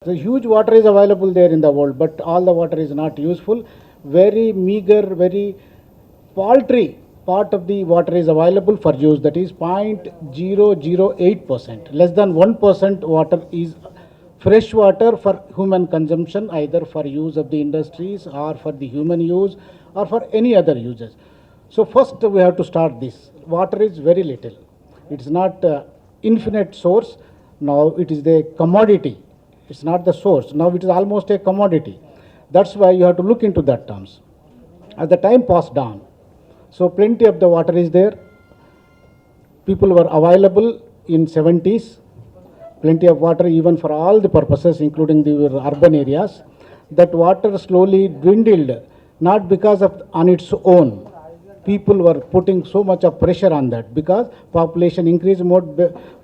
The huge water is available there in the world, but all the water is not useful. Very meager, very paltry part of the water is available for use, that is 0.008%. Less than 1% water is fresh water for human consumption, either for use of the industries or for the human use or for any other uses. So first we have to start this. Water is very little. It's not infinite source. Now it is the commodity. It's not the source. Now it is almost a commodity. That's why you have to look into that terms. As the time passed on, so plenty of the water is there. People were available in 70s. Plenty of water even for all the purposes, including the urban areas. That water slowly dwindled, not because of on its own. People were putting so much of pressure on that because population increase more.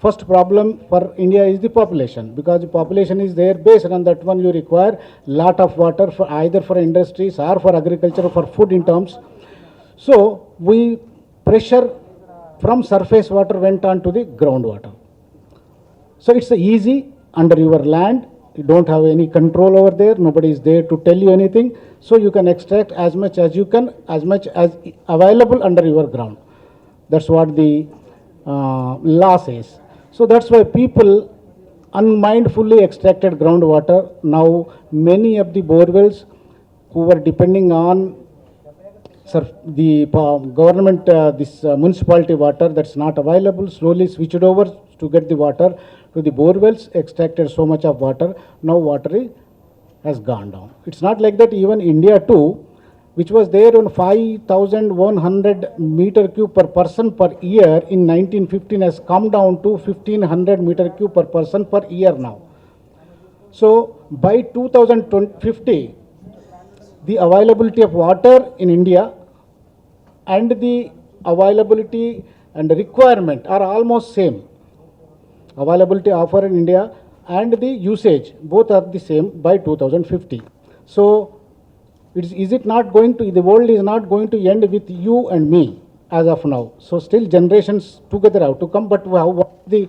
First problem for India is the population, because the population is there. Based on that one, you require lot of water for either for industries or for agriculture or for food in terms. So we pressure from surface water went on to the groundwater. So it's easy under your land. You don't have any control over there. Nobody is there to tell you anything. So you can extract as much as you can, as much as available under your ground. That's what the law says. So that's why people unmindfully extracted groundwater. Now many of the borewells who were depending on the government, municipality water that's not available, slowly switched over to get the water to the borewells, extracted so much of water. Now water has gone down. It's not like that. Even India too, which was there on 5,100 meter cube per person per year in 1915, has come down to 1,500 meter cube per person per year now. So by 2050, the availability of water in India and the availability and the requirement are almost same. Availability offered in India and the usage both are the same by 2050. So is it not going to, the world is not going to end with you and me as of now. So still generations together have to come, but what the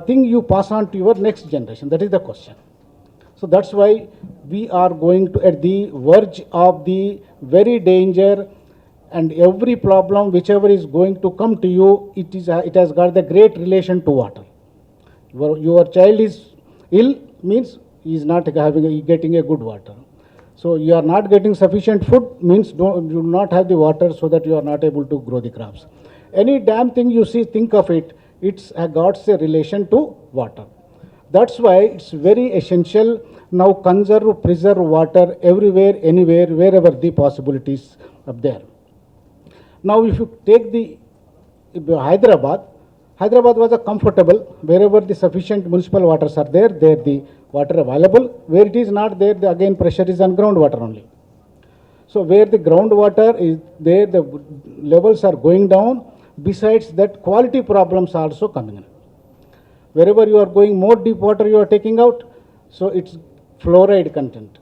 thing you pass on to your next generation, that is the question. So that's why we are going to at the verge of the very danger, and every problem whichever is going to come to you, it has got the great relation to water. Your child is ill means he is not getting a good water. So you are not getting sufficient food means you do not have the water, so that you are not able to grow the crops. Any damn thing you see, think of it, it's got a relation to water. That's why it's very essential now conserve, preserve water everywhere, anywhere, wherever the possibilities are there. Now if you take the Hyderabad was a comfortable, wherever the sufficient municipal waters are there the water available. Where it is not there, again pressure is on groundwater only. So where the groundwater is there, the levels are going down. Besides that, quality problems are also coming in. Wherever you are going more deep water you are taking out, so it's fluoride content.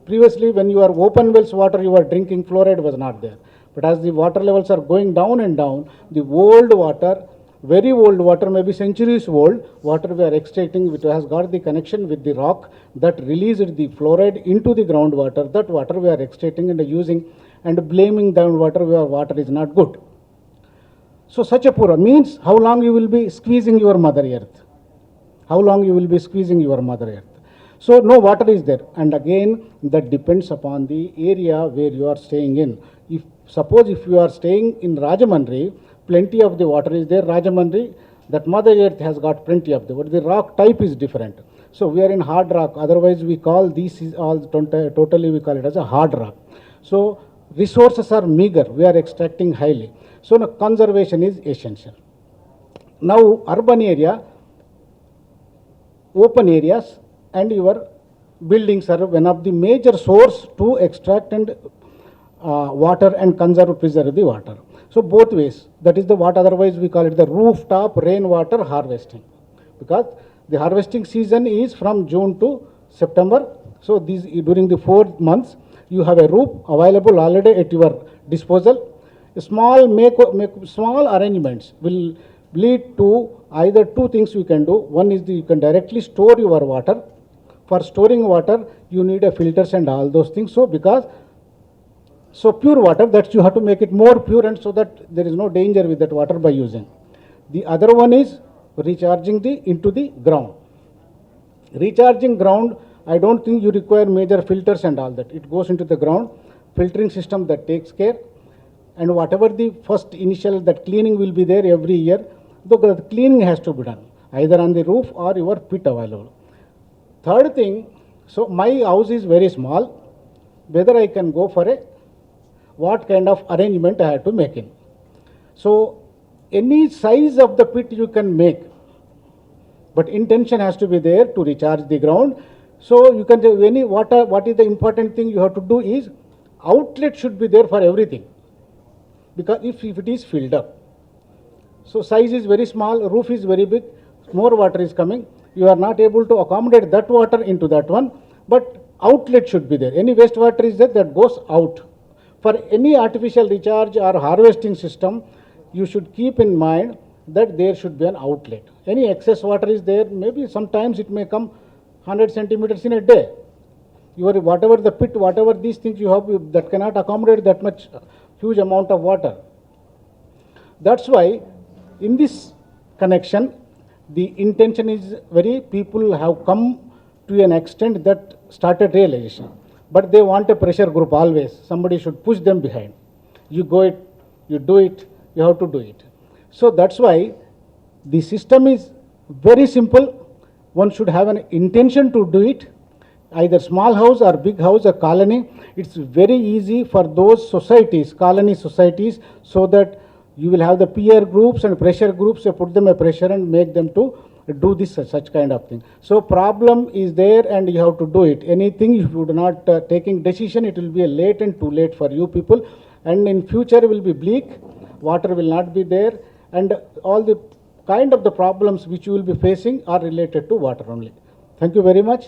Previously when you are open wells water you are drinking, fluoride was not there. But as the water levels are going down and down, the old water, very old water, maybe centuries old water we are extracting, which has got the connection with the rock that released the fluoride into the groundwater. That water we are extracting and using and blaming down water where water is not good. So such a poor means how long you will be squeezing your mother earth? How long you will be squeezing your mother earth? So no water is there, and again that depends upon the area where you are staying in. Suppose if you are staying in Rajahmundry, plenty of the water is there. Rajahmundry, that mother earth has got plenty of but the rock type is different. So we are in hard rock, otherwise we call these is all totally we call it as a hard rock. So resources are meager, we are extracting highly. So now conservation is essential. Now urban area, open areas and your buildings are one of the major source to extract and water and conserve, preserve the water. So both ways, that is the what otherwise we call it the rooftop rainwater harvesting, because the harvesting season is from June to September. So these during the 4 months you have a roof available already at your disposal. Small small arrangements will lead to either two things you can do. One is you can directly store your water. For storing water, you need a filters and all those things. So pure water, that you have to make it more pure, and so that there is no danger with that water by using. The other one is recharging into the ground. Recharging ground, I don't think you require major filters and all that. It goes into the ground, filtering system that takes care, and whatever the first initial, that cleaning will be there every year. The cleaning has to be done, either on the roof or your pit available. Third thing, so my house is very small, whether I can go for what kind of arrangement I have to make in. So any size of the pit you can make, but intention has to be there to recharge the ground. So you can say what is the important thing you have to do is outlet should be there for everything, because if it is filled up, so size is very small, roof is very big, more water is coming, you are not able to accommodate that water into that one, but outlet should be there. Any wastewater is there, that goes out. For any artificial recharge or harvesting system, you should keep in mind that there should be an outlet. Any excess water is there, maybe sometimes it may come 100 centimeters in a day. Whatever the pit, whatever these things you have, that cannot accommodate that much huge amount of water. That's why in this connection, the intention is people have come to an extent that started realization. But they want a pressure group always. Somebody should push them behind. You go it, you do it, you have to do it. So that's why the system is very simple. One should have an intention to do it, either small house or big house or colony. It's very easy for those societies, colony societies, so that you will have the peer groups and pressure groups, you put them a pressure and make them to do this such kind of thing. So problem is there and you have to do it. Anything if you do not taking decision, it will be a late and too late for you people, and in future will be bleak, water will not be there, and all the kind of the problems which you will be facing are related to water only. Thank you very much.